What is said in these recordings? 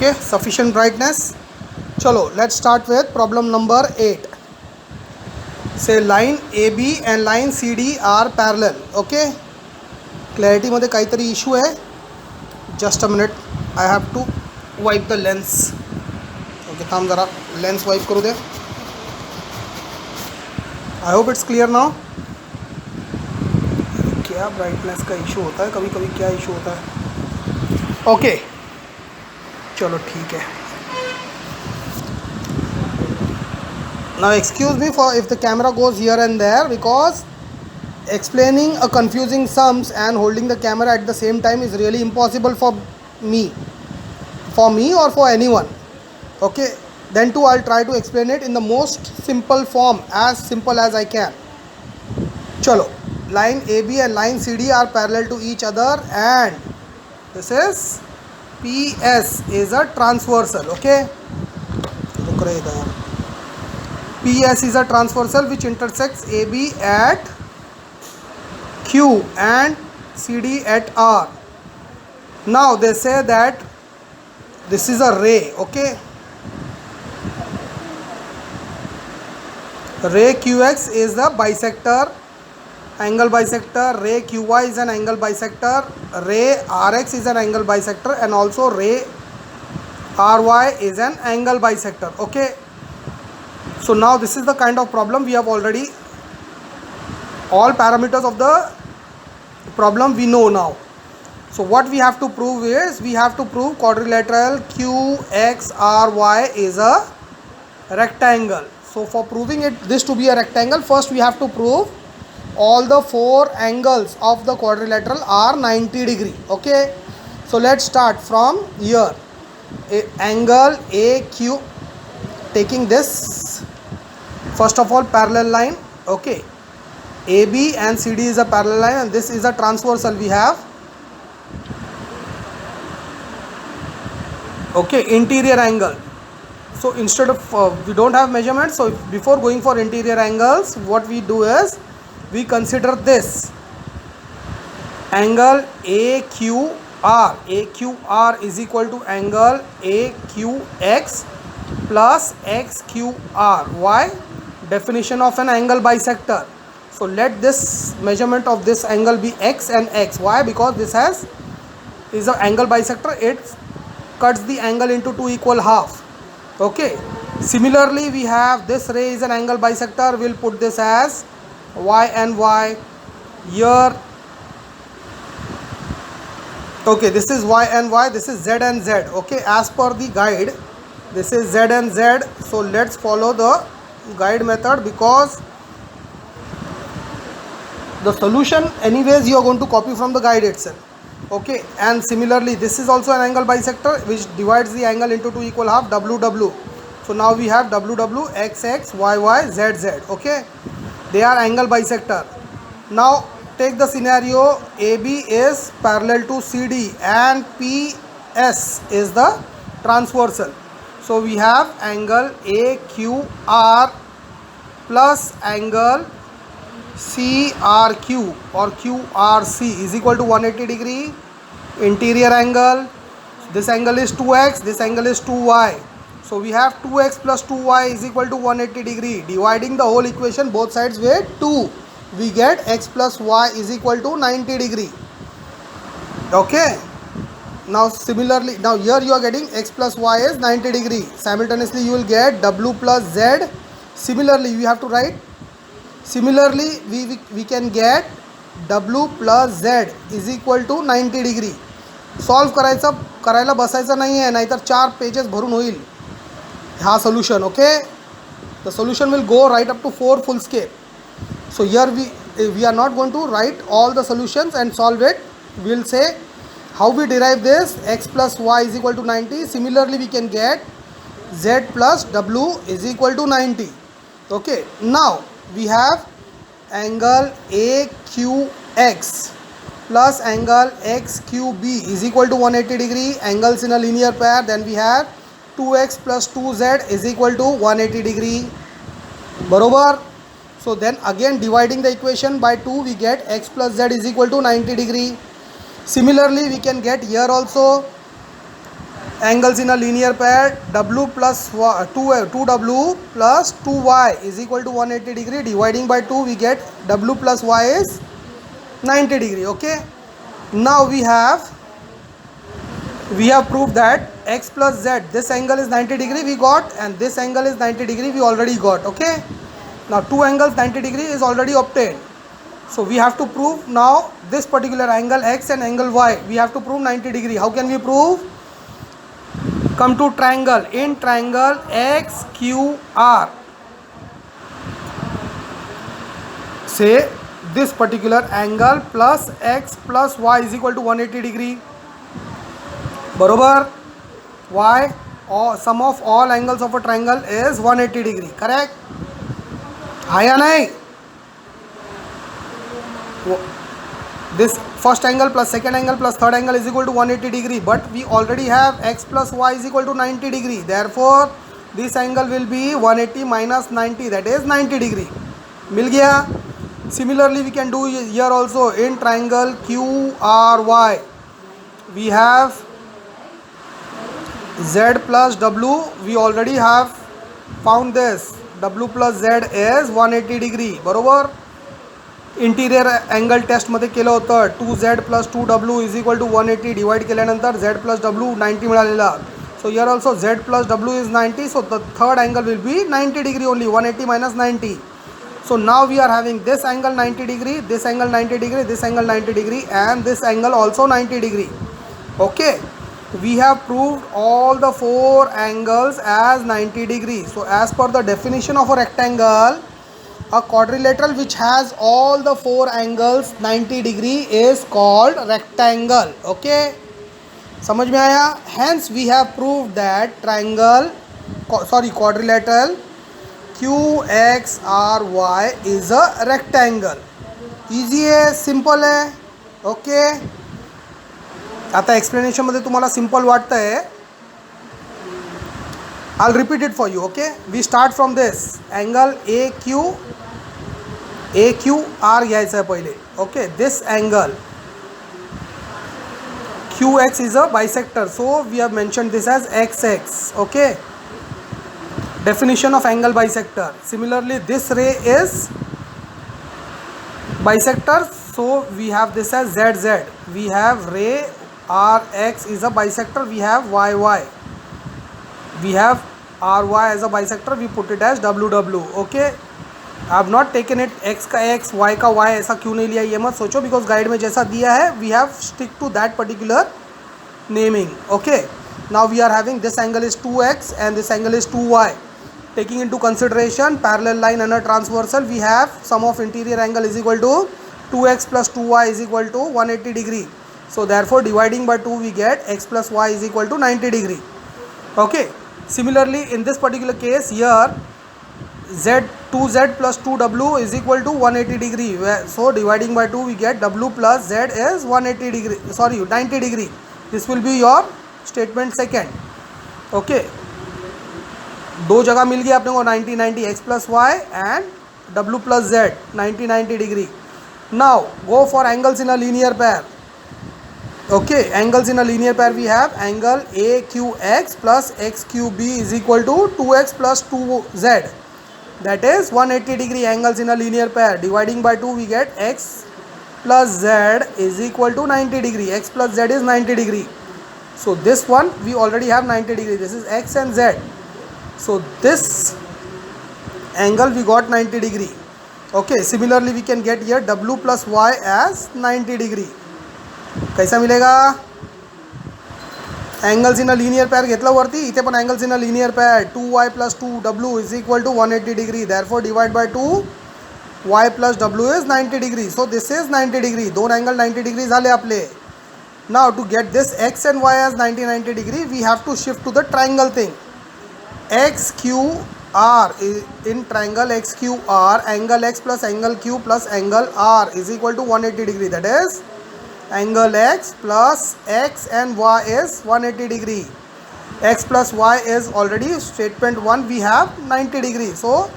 Okay, sufficient brightness. Chalo, let's start with problem number 8. Say line AB and line CD are parallel. Okay, clarity मध्ये काहीतरी issue आहे. Just a minute, I have to wipe the lens. Okay, थांब जरा lens wipe करू दे. I hope it's clear now. क्या brightness का issue होता है, कभी कभी क्या issue होता है. Okay, चलो ठीक है. Now excuse me for if the camera goes here and there, because explaining a confusing sums and holding the camera at the same time is really impossible for me or for anyone. Okay, then too I'll try to explain it in the most simple form, as simple as I can. Chalo, line AB and line CD are parallel to each other, and this is PS is a transversal. Okay, PS is a transversal which intersects AB at Q and CD at R. Now they say that this is a ray. Okay, ray QX is the bisector, angle bisector. Ray QY is an angle bisector. Ray RX is an angle bisector, and also ray RY is an angle bisector. Okay, so now this is the kind of problem we have already, all parameters of the problem we know now. So what we have to prove is, we have to prove quadrilateral QXRY is a rectangle. So for proving this to be a rectangle, first we have to prove all the four angles of the quadrilateral are 90 degree. Okay, so let's start from here. Angle AQ, taking this, first of all parallel line. Okay, AB and CD is a parallel line, and this is a transversal we have. Okay, interior angle. So instead of we don't have measurements, so before going for interior angles, what we do is we consider this angle AQR. AQR is equal to angle AQX plus XQR. Why? Definition of an angle bisector. So let this measurement of this angle be X and X. Why? Because this is an angle bisector. It cuts the angle into two equal half. Okay, similarly we have this ray is an angle bisector. We'll put this as Y and Y here. Okay, this is Y and Y, this is Z and Z. Okay, as per the guide, this is Z and Z. So let's follow the guide method, because the solution anyways you are going to copy from the guide itself. Okay, and similarly this is also an angle bisector which divides the angle into two equal half, WW. So now we have WW, XX, YY, ZZ. Okay, they are angle bisector. Now take the scenario AB is parallel to CD and PS is the transversal. So we have angle AQR plus angle CRQ or QRC is equal to 180 degree. Interior angle, this angle is 2x, this angle is 2y. So we have 2x plus 2y is equal to 180 degree. Dividing the whole equation both sides with 2, we get x plus y is equal to 90 degree. Okay, now similarly, now here you are getting x plus y is 90 degree. Simultaneously you will get w plus z. Similarly we have to write, similarly we can get w plus z is equal to 90 degree. Solve करायला बसायचं नाही आहे, नाहीतर 4 pages भरून होईल हा solution. Okay, the solution will go right up to 4 foolscap. So here we are not going to write all the solutions and solve it. We will say how we derive this. X plus y is equal to 90. Similarly we can get z plus w is equal to 90. Okay, now we have angle AQX plus angle XQB is equal to 180 degree. Angles in a linear pair. Then we have 2x plus 2z is equal to 180 degree. Barobar. So then again dividing the equation by 2, we get x plus z is equal to 90 degree. Similarly we can get here also angles in a linear pair, w plus 2w plus 2y is equal to 180 degree. Dividing by 2 we get w plus y is 90 degree. Okay, now we have proved that x plus z, this angle is 90 degree we got, and this angle is 90 degree we already got. Okay, now two angles 90 degree is already obtained. So we have to prove now this particular angle x and angle y, we have to prove 90 degree. How can we prove? Come to triangle. In triangle XQR, say this particular angle plus x plus y is equal to 180 degree. बरोबर? Why? Or sum of all angles of a triangle is 180 degree. Correct? हाँ या नहीं? This first angle plus second angle plus third angle is equal to 180 degree, but we already have x plus y is equal to 90 degree. Therefore this angle will be 180 minus 90, that is 90 degree. मिल गया? Similarly we can do here also. In triangle QRY we have z plus w, we already have found this. W plus z is 180 degree. बरोबर? Interior angle टेस्टमध्ये केलं होतं. 2z plus 2w is equal to 180 divide केल्यानंतर z plus w 90 मिळालेला. So here also z plus w is 90. So the third angle will be 90 degree only. 180 minus 90. So now we are having this angle 90 degree, this angle 90 degree, this angle 90 degree, and this angle also 90 degree. Okay, we have proved all the four angles as 90 degree. So as per the definition of a rectangle, a quadrilateral which has all the four angles 90 degree is called rectangle. Okay, समझ में आया? Hence we have proved that quadrilateral QXRY is a rectangle. Easy है, simple है. Okay, आता explanation मध्ये तुम्हाला simple वाटतं आहे. I'll repeat it for you. Okay, we start from this angle AQR घ्यायचं आहे पहिले. Okay, this angle QX is a bisector, so we have mentioned this as XX. Okay, definition of angle bisector. Similarly this ray is bisector, so we have this as ZZ. We have ray RX is a bisector, we have YY. We have RY as a bisector, we put it as WW. Okay, I have not taken it x का x, y का y, ऐसा क्यों नहीं लिया ये मत सोचो, because guide में जैसा दिया है we have stick to that particular naming. Okay, now we are having this angle is 2x and this angle is 2y. Taking into consideration parallel line and a transversal, we have sum of interior angle is equal to 2x plus 2y is equal to 180 degree. So therefore dividing by 2 we get x plus y is equal to 90 degree. Okay, similarly in this particular case here z 2z plus 2w is equal to 180 degree. So dividing by 2 we get w plus z is 180 degree, sorry 90 degree. This will be your statement second. Okay, दो जगह मिल गया अपने को 90 90, x plus y and w plus z 90 90 degree. Now go for angles in a linear pair. Okay, angles in a linear pair we have angle AQX plus XQB is equal to 2x plus 2z, that is 180 degree angles in a linear pair. Dividing by 2 we get x plus z is equal to 90 degree. X plus z is 90 degree. So this one we already have 90 degree. This is x and z. So this angle we got 90 degree. Okay, similarly we can get here w plus y as 90 degree. कैसा मिलेगा? Angles in a linear pair घेतलं वरती, इथे पण angles in a linear pair 2y plus 2w is equal to 180 degree. Therefore divide by 2 y plus w is 90 degree. So this is 90 degree. दोन angle 90 degree झाले आपले. Now to get this x and y as 90 degree we have to shift to the triangle thing. XQR in triangle XQR, angle x plus angle q plus angle r is equal to 180 degree. That is angle x plus x and y is 180 degree. X plus y is already statement 1, we have 90 degree. So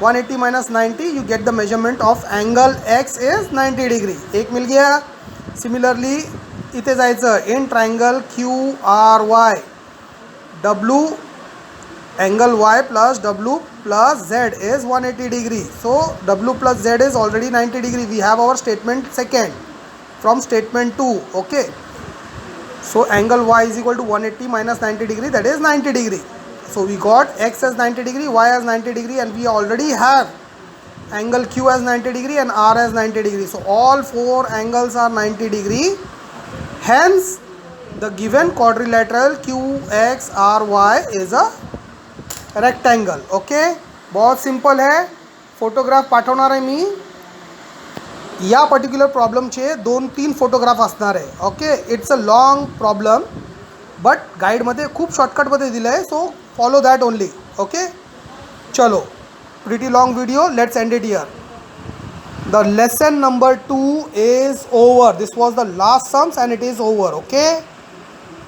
180 minus 90 you get the measurement of angle x is 90 degree. एक मिल गया. Similarly इथे जायचं in triangle QRY. W angle y plus W plus z is 180 degree. So W plus z is already 90 degree. We have our statement second from statement 2. Okay. So angle y is equal to 180 minus 90 degree, that is 90 degree. So we got x as 90 degree, y as 90 degree, and we already have angle q as 90 degree and r as 90 degree. So all four angles are 90 degree. Hence the given quadrilateral QXRY is a rectangle. Okay, बहुत simple है. Photograph पाठवणार आहे मी. या particular प्रॉब्लेमचे 2-3 photograph असणार आहे. Okay, it's a long problem but गाईडमध्ये खूप शॉर्टकटमध्ये दिलं आहे. So follow that only. Okay, चलो, pretty long video, let's end it here. The lesson number 2 is over. This was the last sums and it is over. Okay.